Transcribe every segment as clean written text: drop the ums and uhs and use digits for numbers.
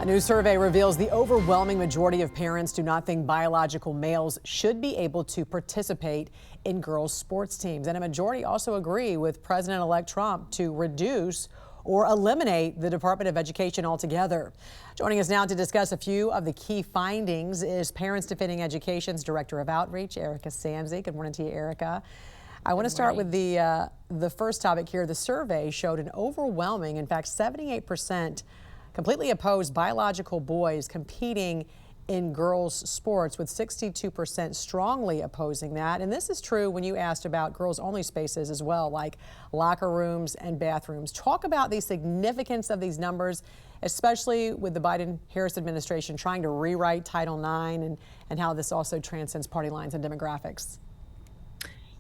A new survey reveals the overwhelming majority of parents do not think biological males should be able to participate in girls' sports teams. And a majority also agree with President-elect Trump to reduce or eliminate the Department of Education altogether. Joining us now to discuss a few of the key findings is Parents Defending Education's Director of Outreach, Erica Samsey. Good morning to you, Erica. I want to start with the first topic here. The survey showed an overwhelming, in fact, 78% completely opposed biological boys competing in girls' sports, with 62% strongly opposing that. And this is true when you asked about girls-only spaces as well, like locker rooms and bathrooms. Talk about the significance of these numbers, especially with the Biden-Harris administration trying to rewrite Title IX and how this also transcends party lines and demographics.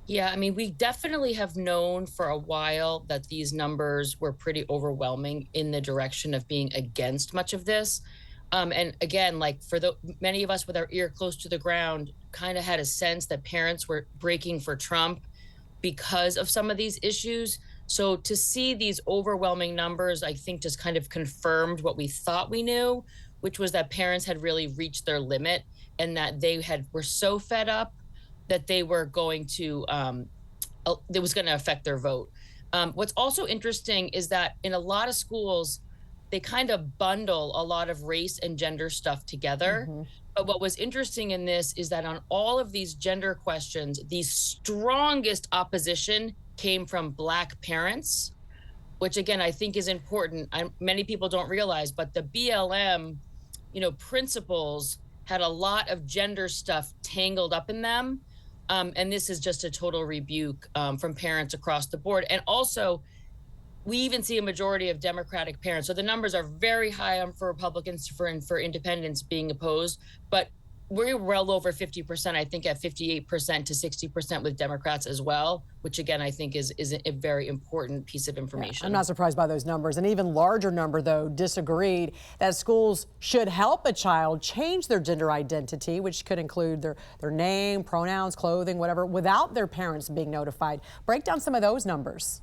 Yeah, I mean, we definitely have known for a while that these numbers were pretty overwhelming in the direction of being against much of this. And again, like for many of us with our ear close to the ground, kind of had a sense that parents were breaking for Trump because of some of these issues. So to see these overwhelming numbers, I think just kind of confirmed what we thought we knew, which was that parents had really reached their limit and that they were so fed up that they were going to, it was going to affect their vote. What's also interesting is that in a lot of schools, they kind of bundle a lot of race and gender stuff together. Mm-hmm. But what was interesting in this is that on all of these gender questions, the strongest opposition came from Black parents, which again, I think is important. Many people don't realize, but the BLM, principals had a lot of gender stuff tangled up in them. And this is just a total rebuke from parents across the board. And also, we even see a majority of Democratic parents. So the numbers are very high for Republicans, for independents being opposed. But we're well over 50%, I think at 58% to 60% with Democrats as well, which again, I think is a very important piece of information. Yeah, I'm not surprised by those numbers. An even larger number, though, disagreed that schools should help a child change their gender identity, which could include their name, pronouns, clothing, whatever, without their parents being notified. Break down some of those numbers.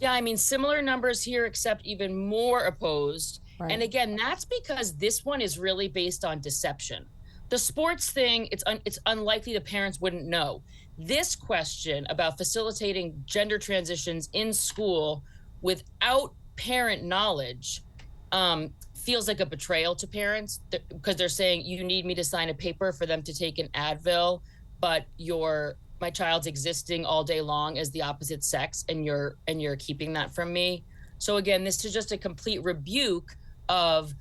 Yeah, I mean, similar numbers here, except even more opposed. Right. And again, that's because this one is really based on deception. The sports thing, it's unlikely the parents wouldn't know. This question about facilitating gender transitions in school without parent knowledge feels like a betrayal to parents, because they're saying, you need me to sign a paper for them to take an Advil, but my child's existing all day long as the opposite sex, and you're keeping that from me. So again, this is just a complete rebuke of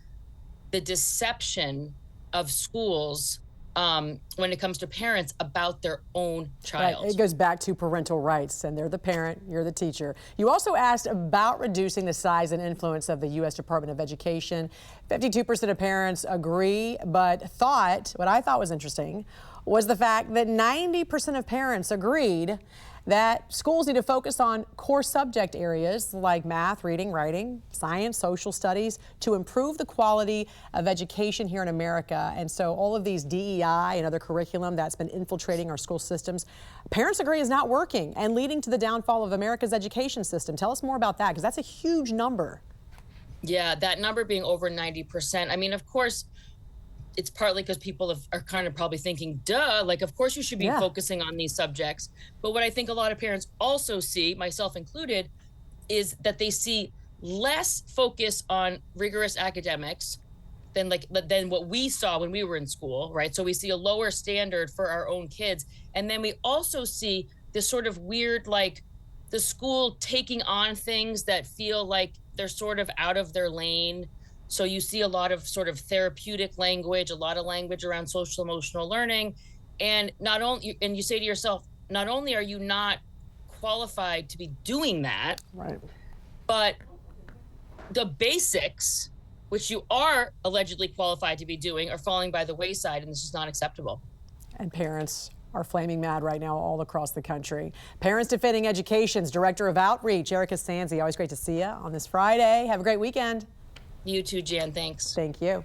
the deception of schools when it comes to parents about their own child. Right. It goes back to parental rights, and they're the parent, you're the teacher. You also asked about reducing the size and influence of the U.S. Department of Education. 52% of parents agree, but what I thought was interesting was the fact that 90% of parents agreed that schools need to focus on core subject areas like math, reading, writing, science, social studies to improve the quality of education here in America. And so all of these DEI and other curriculum that's been infiltrating our school systems, parents agree is not working and leading to the downfall of America's education system. Tell us more about that, because that's a huge number. Yeah, that number being over 90%. I mean, of course, it's partly because people are kind of probably thinking, duh, like, of course you should be focusing on these subjects. But what I think a lot of parents also see, myself included, is that they see less focus on rigorous academics than what we saw when we were in school, right? So we see a lower standard for our own kids. And then we also see this sort of weird, like, the school taking on things that feel like they're sort of out of their lane. So you see a lot of sort of therapeutic language, a lot of language around social emotional learning. And you say to yourself, not only are you not qualified to be doing that, right, but the basics, which you are allegedly qualified to be doing, are falling by the wayside, and this is not acceptable. And parents are flaming mad right now all across the country. Parents Defending Education's Director of Outreach, Erica Samsey. Always great to see you on this Friday. Have a great weekend. You too, Jan. Thanks. Thank you.